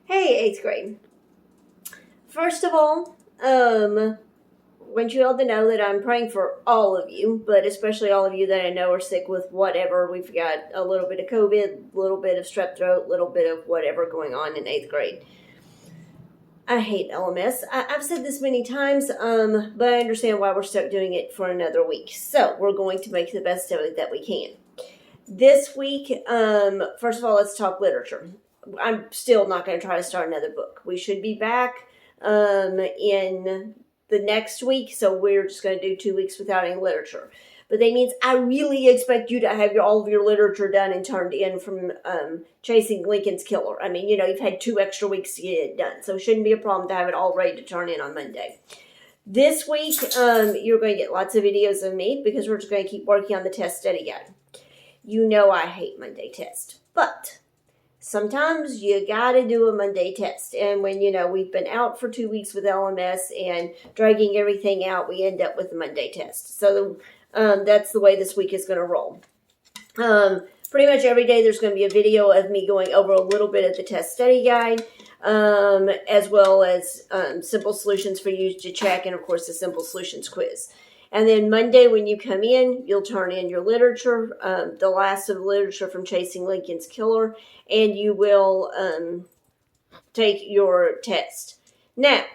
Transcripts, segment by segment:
Hey, 8th grade. First of all, want you all to know that I'm praying for all of you, but especially all of you that I know are sick with whatever. We've got a little bit of COVID, a little bit of strep throat, a little bit of whatever going on in 8th grade. I hate LMS. I've said this many times, but I understand why we're stuck doing it for another week. So we're going to make the best of it that we can. This week, first of all, let's talk literature. I'm still not going to try to start another book. We should be back in the next week, so we're just going to do 2 weeks without any literature. But that means I really expect you to have all of your literature done and turned in from Chasing Lincoln's Killer. I mean, you've had 2 extra weeks to get it done, so it shouldn't be a problem to have it all ready to turn in on Monday. This week, you're going to get lots of videos of me because we're just going to keep working on the test study guide. You know I hate Monday test, but sometimes you gotta do a Monday test. And when, we've been out for 2 weeks with LMS and dragging everything out, we end up with a Monday test. So that's the way this week is going to roll. Pretty much every day there's going to be a video of me going over a little bit of the test study guide, as well as simple solutions for you to check, and of course the simple solutions quiz. And then Monday, when you come in, you'll turn in your literature, the last of the literature from Chasing Lincoln's Killer, and you will take your test. Now,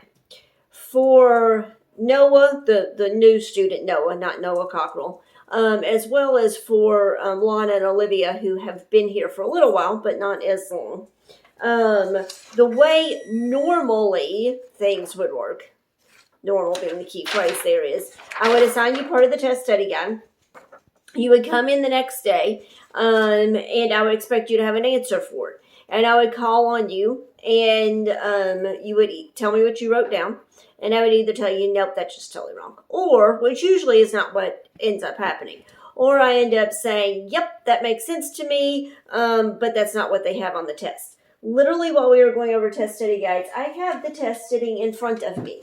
for Noah, the new student Noah, not Noah Cockrell, as well as for Lana and Olivia, who have been here for a little while, but not as long, the way normally things would work, normal being the key phrase there is, I would assign you part of the test study guide. You would come in the next day, and I would expect you to have an answer for it. And I would call on you, and you would tell me what you wrote down, and I would either tell you, nope, that's just totally wrong, or, which usually is not what ends up happening, or I end up saying, yep, that makes sense to me, but that's not what they have on the test. Literally, while we were going over test study guides, I have the test sitting in front of me.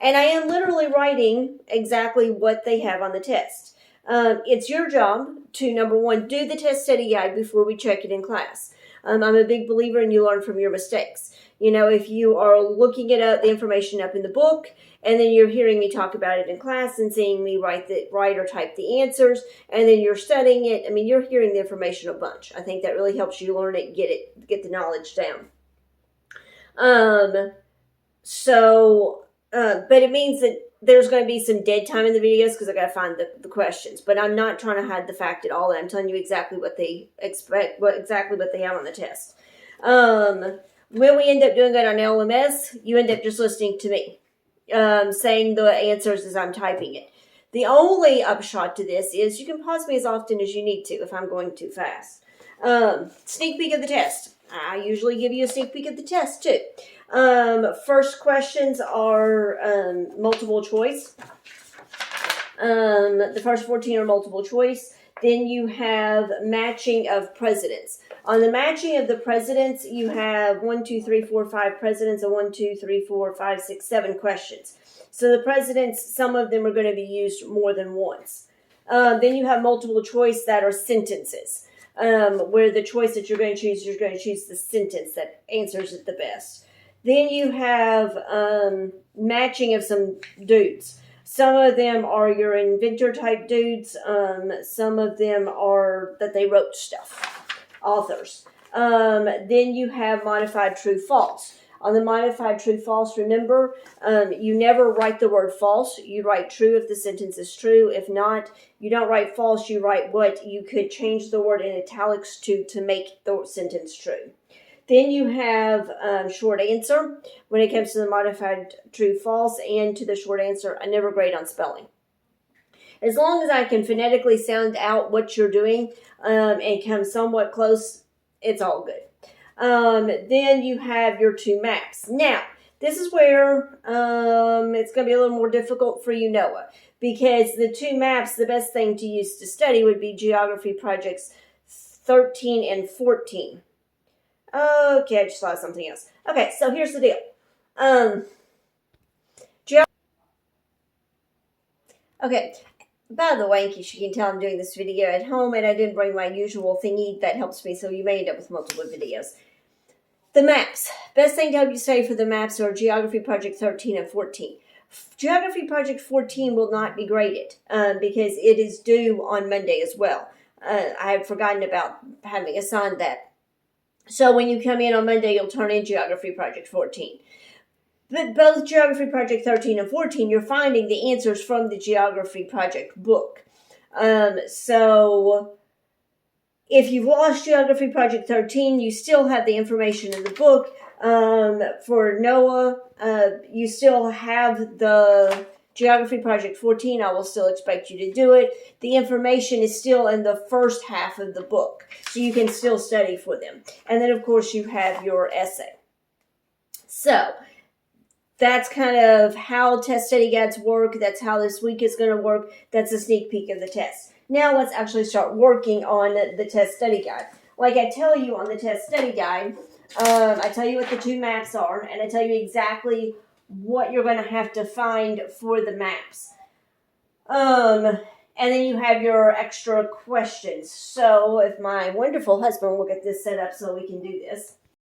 And I am literally writing exactly what they have on the test. It's your job to, number one, do the test study guide before we check it in class. I'm a big believer in you learn from your mistakes. If you are looking at the information up in the book, and then you're hearing me talk about it in class and seeing me write or type the answers, and then you're studying it, I mean, you're hearing the information a bunch. I think that really helps you learn it, get the knowledge down. But it means that there's going to be some dead time in the videos because I got to find the questions. But I'm not trying to hide the fact at all. I'm telling you exactly what they expect, exactly what they have on the test. When we end up doing it on LMS, you end up just listening to me, saying the answers as I'm typing it. The only upshot to this is you can pause me as often as you need to if I'm going too fast. Sneak peek of the test. I usually give you a sneak peek of the test too. First questions are multiple choice. The first 14 are multiple choice. Then you have matching of presidents. On the matching of the presidents, you have 1, 2, 3, 4, 5 presidents and 1, 2, 3, 4, 5, 6, 7 questions. So the presidents, some of them are going to be used more than once. Then you have multiple choice that are sentences. Where the choice that you're going to choose the sentence that answers it the best. Then you have matching of some dudes. Some of them are your inventor type dudes. Some of them are that they wrote stuff, authors. Then you have modified true false. On the modified true false, remember, you never write the word false. You write true if the sentence is true. If not, you don't write false. You write what you could change the word in italics to make the sentence true. Then you have short answer. When it comes to the modified true false and to the short answer, I never grade on spelling. As long as I can phonetically sound out what you're doing and come somewhat close, it's all good. Then you have your 2 maps. Now, this is where it's going to be a little more difficult for you, Noah, because the 2 maps, the best thing to use to study would be Geography Projects 13 and 14. Okay, I just thought of something else. Okay, so here's the deal. Okay, by the way, in case you can tell, I'm doing this video at home, and I didn't bring my usual thingy that helps me, so you may end up with multiple videos. The maps. Best thing to help you study for the maps are Geography Project 13 and 14. Geography Project 14 will not be graded because it is due on Monday as well. I had forgotten about having assigned that. So when you come in on Monday, you'll turn in Geography Project 14. But both Geography Project 13 and 14, you're finding the answers from the Geography Project book. So if you've lost Geography Project 13, you still have the information in the book. For NOAA, you still have the Geography Project 14. I will still expect you to do it. The information is still in the first half of the book, so you can still study for them. And then, of course, you have your essay. So that's kind of how test study guides work. That's how this week is going to work. That's a sneak peek of the test. Now let's actually start working on the test study guide. Like I tell you on the test study guide, I tell you what the two maps are, and I tell you exactly what you're going to have to find for the maps. And then you have your extra questions. So if my wonderful husband will get this set up so we can do this.